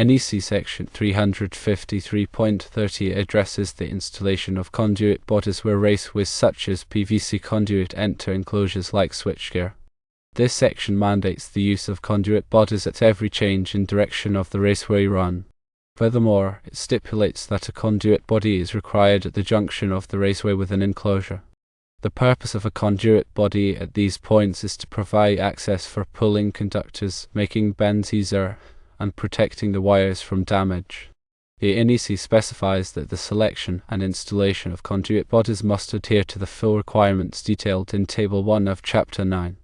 NEC Section 353.30 addresses the installation of conduit bodies where raceways such as PVC conduit enter enclosures like switchgear. This section mandates the use of conduit bodies at every change in direction of the raceway run. Furthermore, it stipulates that a conduit body is required at the junction of the raceway with an enclosure. The purpose of a conduit body at these points is to provide access for pulling conductors, making bends easier, and protecting the wires from damage. The NEC specifies that the selection and installation of conduit bodies must adhere to the fill requirements detailed in Table 1 of Chapter 9.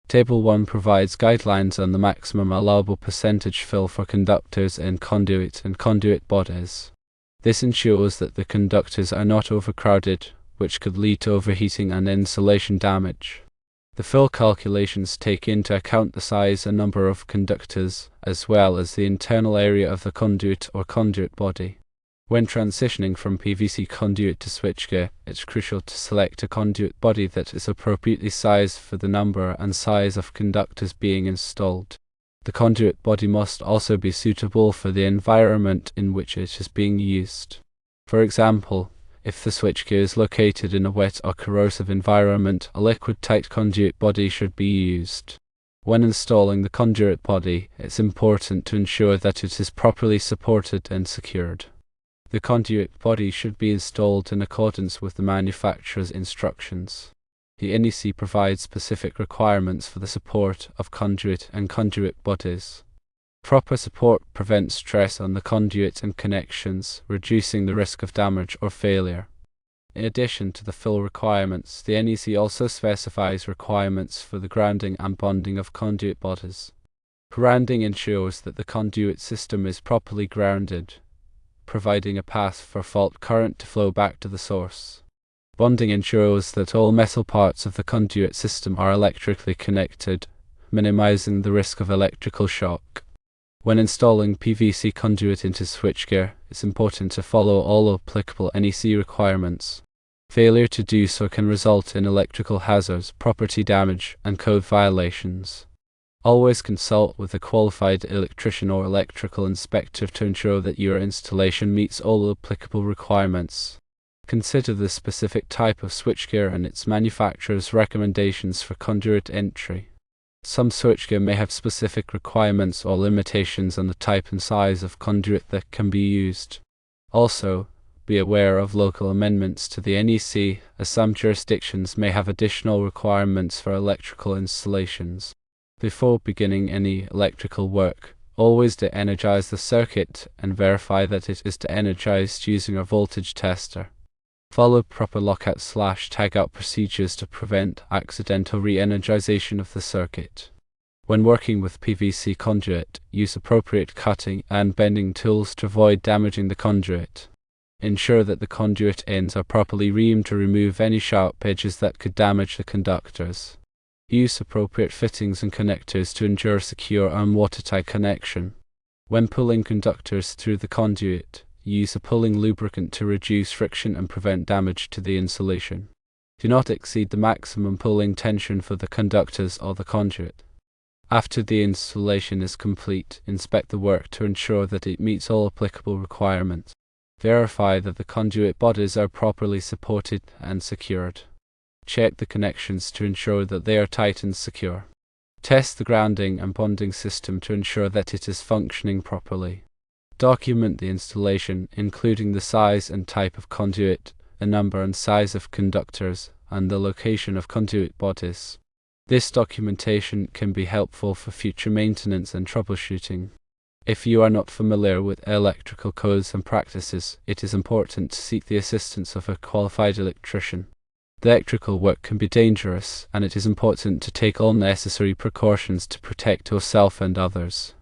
Table 1 provides guidelines on the maximum allowable percentage fill for conductors in conduit and conduit bodies. This ensures that the conductors are not overcrowded, which could lead to overheating and insulation damage. The fill calculations take into account the size and number of conductors, as well as the internal area of the conduit or conduit body. When transitioning from PVC conduit to switchgear, it's crucial to select a conduit body that is appropriately sized for the number and size of conductors being installed. The conduit body must also be suitable for the environment in which it is being used. For example, if the switchgear is located in a wet or corrosive environment, a liquid-tight conduit body should be used. When installing the conduit body, it's important to ensure that it is properly supported and secured. The conduit body should be installed in accordance with the manufacturer's instructions. The NEC provides specific requirements for the support of conduit and conduit bodies. Proper support prevents stress on the conduit and connections, reducing the risk of damage or failure. In addition to the fill requirements, the NEC also specifies requirements for the grounding and bonding of conduit bodies. Grounding ensures that the conduit system is properly grounded, providing a path for fault current to flow back to the source. Bonding ensures that all metal parts of the conduit system are electrically connected, minimizing the risk of electrical shock. When installing PVC conduit into switchgear, it's important to follow all applicable NEC requirements. Failure to do so can result in electrical hazards, property damage, and code violations. Always consult with a qualified electrician or electrical inspector to ensure that your installation meets all applicable requirements. Consider the specific type of switchgear and its manufacturer's recommendations for conduit entry. Some switchgear may have specific requirements or limitations on the type and size of conduit that can be used. Also, be aware of local amendments to the NEC, as some jurisdictions may have additional requirements for electrical installations. Before beginning any electrical work, always de-energize the circuit and verify that it is de-energized using a voltage tester. Follow proper lockout/tagout procedures to prevent accidental re-energization of the circuit. When working with PVC conduit, use appropriate cutting and bending tools to avoid damaging the conduit. Ensure that the conduit ends are properly reamed to remove any sharp edges that could damage the conductors. Use appropriate fittings and connectors to ensure a secure and watertight connection. When pulling conductors through the conduit, use a pulling lubricant to reduce friction and prevent damage to the insulation. Do not exceed the maximum pulling tension for the conductors or the conduit. After the installation is complete, inspect the work to ensure that it meets all applicable requirements. Verify that the conduit bodies are properly supported and secured. Check the connections to ensure that they are tight and secure. Test the grounding and bonding system to ensure that it is functioning properly. Document the installation, including the size and type of conduit, the number and size of conductors, and the location of conduit bodies. This documentation can be helpful for future maintenance and troubleshooting. If you are not familiar with electrical codes and practices, it is important to seek the assistance of a qualified electrician. The electrical work can be dangerous, and it is important to take all necessary precautions to protect yourself and others.